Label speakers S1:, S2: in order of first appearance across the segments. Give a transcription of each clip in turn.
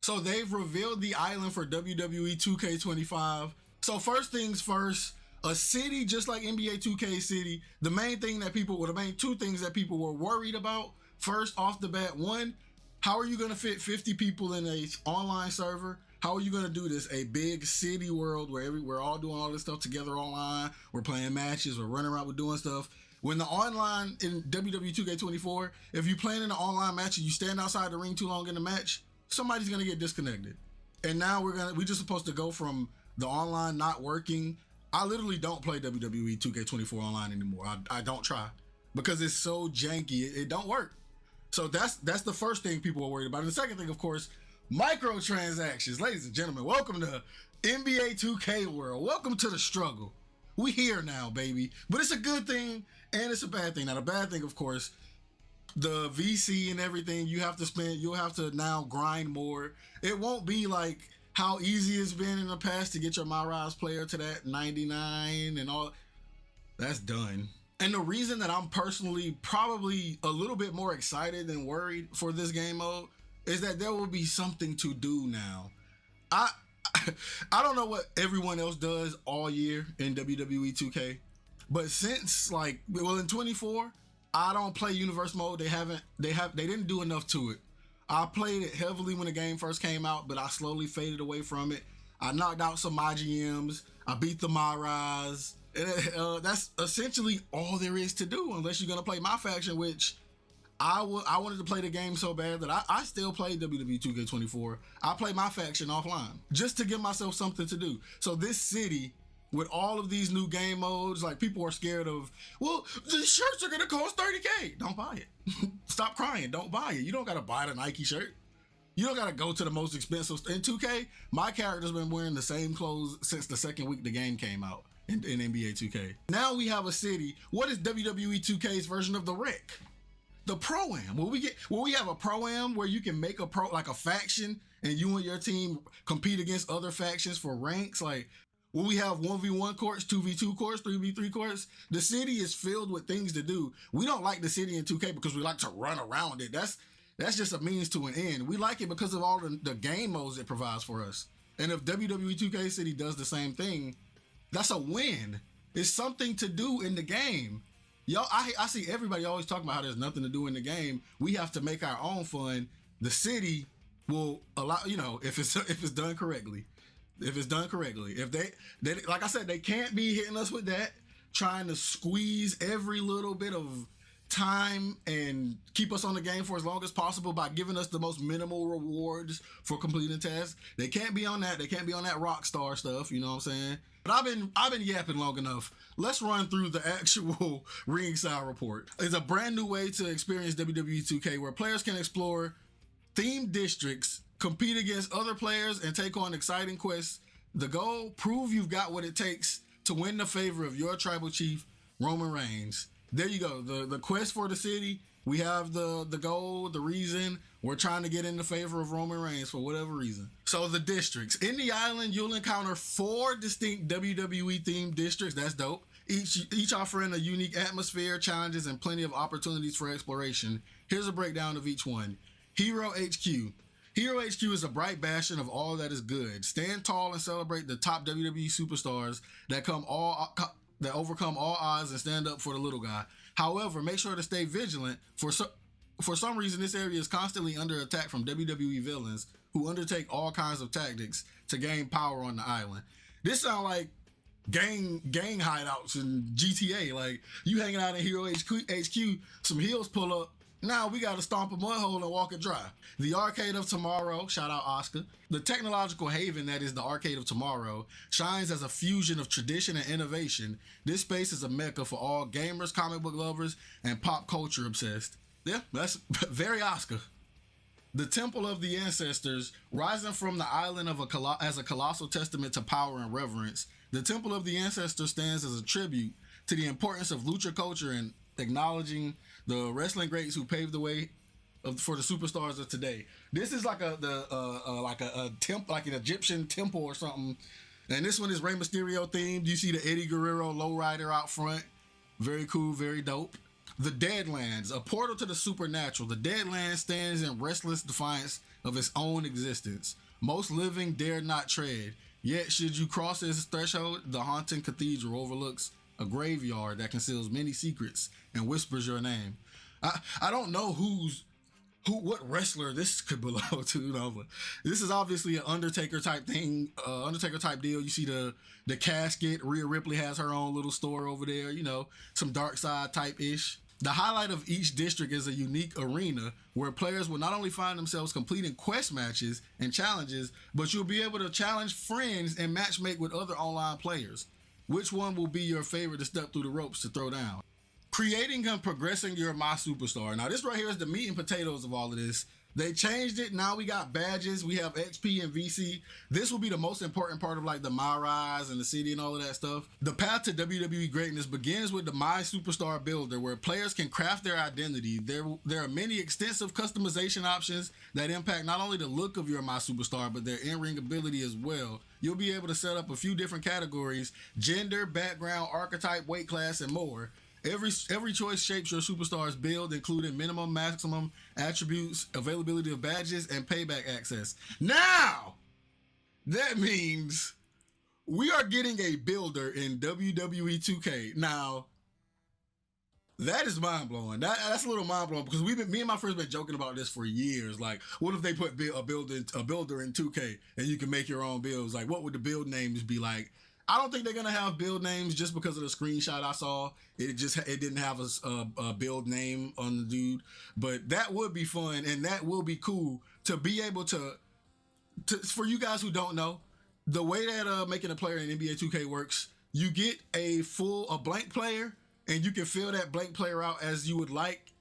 S1: So they've revealed the island for WWE 2K25. So first things first, a city just like NBA 2K City, the main two things that people were worried about, first off the bat, one, how are you going to fit 50 people in a online server? How are you going to do this? A big city world where we're all doing all this stuff together online. We're playing matches. We're running around. We're doing stuff. When the online in WWE 2K24, if you're playing in an online match and you stand outside the ring too long in the match, somebody's going to get disconnected. And now we're just supposed to go from the online not working. I literally don't play WWE 2K24 online anymore. I don't try because it's so janky. It don't work. So that's the first thing people are worried about. And the second thing, of course, microtransactions. Ladies and gentlemen, welcome to NBA 2K world. Welcome to the struggle. We here now, baby. But it's a good thing and it's a bad thing. Now, the bad thing, of course, the VC and everything, you'll have to now grind more. It won't be like how easy it's been in the past to get your MyRise player to that 99 and all. That's done. And the reason that I'm personally probably a little bit more excited than worried for this game mode is that there will be something to do now. I don't know what everyone else does all year in WWE 2K, but since in 24, I don't play universe mode. They didn't do enough to it. I played it heavily when the game first came out, but I slowly faded away from it. I knocked out some GMs. I beat the MyRise. That's essentially all there is to do, unless you're gonna play my faction, which I wanted to play the game so bad that I still play WWE 2K24. I play my faction offline just to give myself something to do. So this city, with all of these new game modes, like people are scared of, well, the shirts are gonna cost 30K. Don't buy it. Stop crying. Don't buy it. You don't gotta buy the Nike shirt. You don't gotta go to the most expensive. In 2K, my character's been wearing the same clothes since the second week the game came out in NBA 2K. Now we have a city. What is WWE 2K's version of the Rec? The Pro-Am. Will we have a Pro-Am where you can make a faction and you and your team compete against other factions for ranks? Like, will we have 1v1 courts, 2v2 courts, 3v3 courts? The city is filled with things to do. We don't like the city in 2K because we like to run around it. That's just a means to an end. We like it because of all the game modes it provides for us. And if WWE 2K City does the same thing, that's a win. It's something to do in the game. Yo, I see everybody always talking about how there's nothing to do in the game. We have to make our own fun. The city will allow, if it's done correctly. If it's done correctly. If they like I said, they can't be hitting us with that, trying to squeeze every little bit of time and keep us on the game for as long as possible by giving us the most minimal rewards for completing tasks. They can't be on that. They can't be on that rock star stuff, you know what I'm saying? But I've been yapping long enough. Let's run through the actual ringside report. It's a brand new way to experience WWE 2K where players can explore themed districts, compete against other players, and take on exciting quests. The goal, prove you've got what it takes to win the favor of your tribal chief, Roman Reigns. There you go. The quest for the city. We have the goal, the reason. We're trying to get in the favor of Roman Reigns for whatever reason. So the districts. In the island, you'll encounter 4 distinct WWE themed districts. That's dope. Each offering a unique atmosphere, challenges, and plenty of opportunities for exploration. Here's a breakdown of each one. Hero HQ. Hero HQ is a bright bastion of all that is good. Stand tall and celebrate the top WWE superstars that overcome all odds and stand up for the little guy. However, make sure to stay vigilant. For some reason, this area is constantly under attack from WWE villains who undertake all kinds of tactics to gain power on the island. This sounds like gang hideouts in GTA. Like, you hanging out in Hero HQ, some heels pull up. Now we got to stomp a mud hole and walk it dry. The Arcade of Tomorrow, shout out Oscar. The technological haven that is the Arcade of Tomorrow shines as a fusion of tradition and innovation. This space is a mecca for all gamers, comic book lovers, and pop culture obsessed. Yeah, that's very Oscar. The Temple of the Ancestors, rising from the island as a colossal testament to power and reverence. The Temple of the Ancestors stands as a tribute to the importance of lucha culture and acknowledging the wrestling greats who paved the way for the superstars of today. This is like an Egyptian temple or something. And this one is Rey Mysterio themed. You see the Eddie Guerrero lowrider out front. Very cool, very dope. The Deadlands, a portal to the supernatural. The Deadlands stands in restless defiance of its own existence. Most living dare not tread. Yet, should you cross its threshold, the haunting cathedral overlooks a graveyard that conceals many secrets and whispers your name. I don't know what wrestler this could belong to. You know, but this is obviously an Undertaker type thing, Undertaker type deal. You see the casket. Rhea Ripley has her own little store over there. You know, some dark side type ish. The highlight of each district is a unique arena where players will not only find themselves completing quest matches and challenges, but you'll be able to challenge friends and matchmake with other online players. Which one will be your favorite to step through the ropes to throw down? Creating and progressing your MySuperstar. Now this right here is the meat and potatoes of all of this. They changed it. Now we got badges. We have XP and VC. This will be the most important part of like the My Rise and the city and all of that stuff. The path to WWE greatness begins with the MySuperstar builder, where players can craft their identity. There are many extensive customization options that impact not only the look of your MySuperstar, but their in-ring ability as well. You'll be able to set up a few different categories: gender, background, archetype, weight class, and more. Every choice shapes your superstar's build, including minimum, maximum attributes, availability of badges, and payback access. Now, that means we are getting a builder in WWE 2K. Now, that is mind-blowing. That's a little mind-blowing because me and my friends been joking about this for years. Like, what if they put a builder in 2K and you can make your own builds? Like, what would the build names be like? I don't think they're gonna have build names just because of the screenshot I saw. It didn't have a build name on the dude, but that would be fun and that will be cool to be able to for you guys who don't know, the way that making a player in NBA 2K works, you get a blank player and you can fill that blank player out as you would like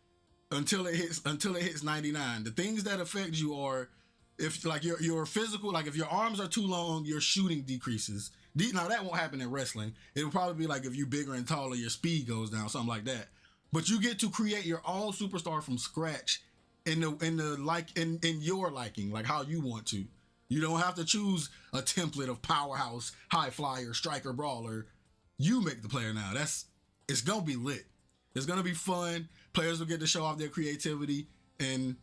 S1: until it hits 99. The things that affect you are if like your physical, like if your arms are too long, your shooting decreases. Now that won't happen in wrestling. It'll probably be like if you bigger and taller, your speed goes down, something like that. But you get to create your own superstar from scratch in your liking, like how you want to. You don't have to choose a template of powerhouse, high flyer, striker, brawler. You make the player now. It's gonna be lit. It's gonna be fun. Players will get to show off their creativity, and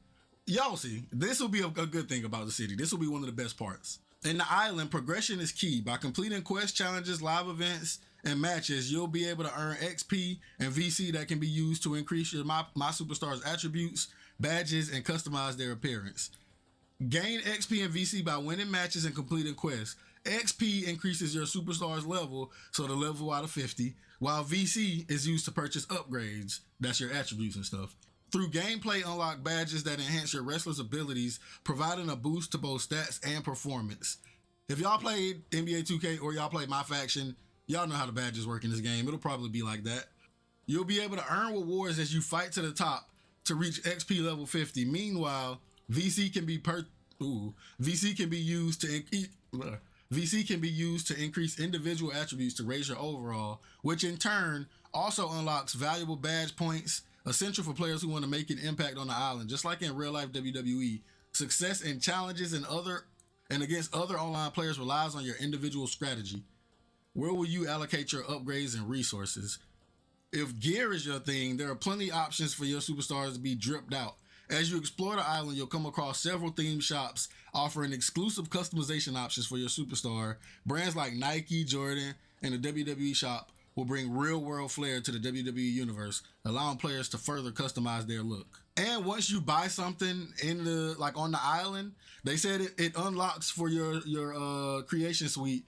S1: y'all see, this will be a good thing about the city. This will be one of the best parts. In the island, progression is key. By completing quest challenges, live events, and matches, you'll be able to earn XP and VC that can be used to increase your MySuperstar's attributes, badges, and customize their appearance. Gain XP and VC by winning matches and completing quests. XP increases your superstar's level, so the level out of 50, while VC is used to purchase upgrades. That's your attributes and stuff. Through gameplay, unlock badges that enhance your wrestler's abilities, providing a boost to both stats and performance. If y'all played NBA 2K or y'all play My Faction, y'all know how the badges work in this game. It'll probably be like that. You'll be able to earn rewards as you fight to the top to reach XP level 50. Meanwhile, VC can be used to increase individual attributes to raise your overall, which in turn also unlocks valuable badge points, essential for players who want to make an impact on the island. Just like in real life WWE, success in challenges and against other online players relies on your individual strategy. Where will you allocate your upgrades and resources? If gear is your thing, there are plenty of options for your superstars to be dripped out. As you explore the island, you'll come across several themed shops offering exclusive customization options for your superstar. Brands like Nike, Jordan, and the WWE shop will bring real-world flair to the WWE universe, allowing players to further customize their look. And once you buy something on the island, they said it unlocks for your creation suite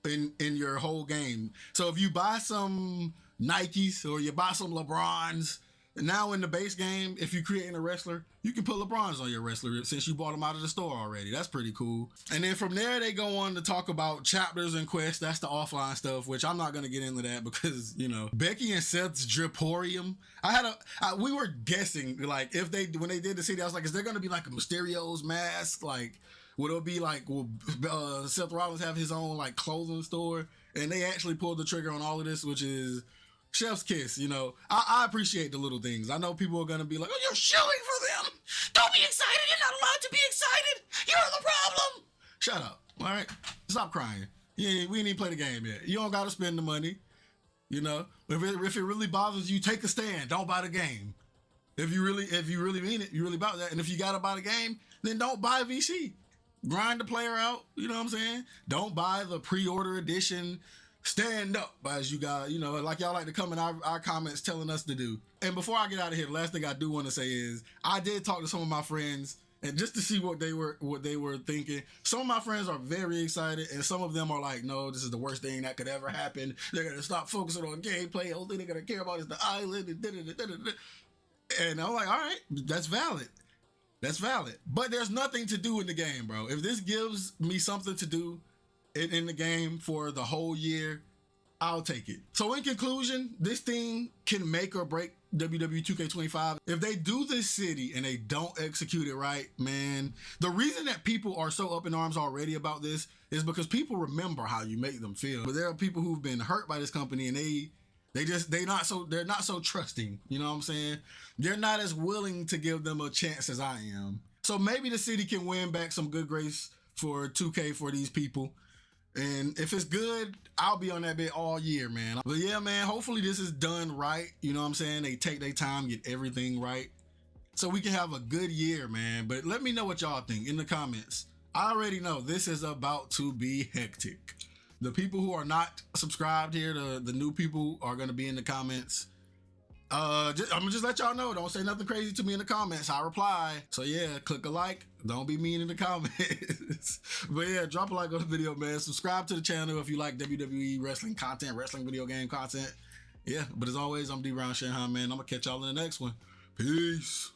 S1: in your whole game. So if you buy some Nikes or you buy some LeBrons, now in the base game, if you're creating a wrestler, you can put LeBrons on your wrestler since you bought them out of the store already. That's pretty cool. And then from there, they go on to talk about chapters and quests. That's the offline stuff, which I'm not going to get into that because, Becky and Seth's Driporium. We were guessing, like, when they did the city, I was like, is there going to be like a Mysterio's mask? Like, would it be like, will Seth Rollins have his own like clothing store? And they actually pulled the trigger on all of this, which is chef's kiss. I appreciate the little things. I know people are going to be like, oh, you're shilling for them. Don't be excited. You're not allowed to be excited. You're the problem. Shut up. All right. Stop crying. Yeah, we didn't even play the game yet. You don't got to spend the money. You know, if it really bothers you, take a stand. Don't buy the game. If you really mean it, you really about that. And if you gotta buy the game, then don't buy VC. Grind the player out. You know what I'm saying? Don't buy the pre-order edition. Stand up, as you guys, you know, like y'all like to come in our comments telling us to do. And before I get out of here, the last thing I do want to say is I did talk to some of my friends, and just to see what they were thinking. Some of my friends are very excited, and some of them are like, no, this is the worst thing that could ever happen. They're gonna stop focusing on gameplay. The only thing they're gonna care about is the island. And I'm like, all right, that's valid. That's valid. But there's nothing to do in the game, bro. If this gives me something to do in the game for the whole year, I'll take it. So in conclusion, this thing can make or break WWE 2K25. If they do this city and they don't execute it right, man, the reason that people are so up in arms already about this is because people remember how you make them feel. But there are people who've been hurt by this company, and they're not so trusting. You know what I'm saying? They're not as willing to give them a chance as I am. So maybe the city can win back some good grace for 2K for these people. And if it's good, I'll be on that bit all year, man. But yeah, man, hopefully this is done right. You know what I'm saying? They take their time, get everything right, so we can have a good year, man. But let me know what y'all think in the comments. I already know this is about to be hectic. The people who are not subscribed here, the new people, are going to be in the comments. I'm gonna just let y'all know. Don't say nothing crazy to me in the comments. I reply. So yeah, click a like. Don't be mean in the comments. But yeah, drop a like on the video, man. Subscribe to the channel if you like WWE wrestling content, wrestling video game content. Yeah, but as always, I'm D. Brown Shanhan, man. I'm gonna catch y'all in the next one. Peace.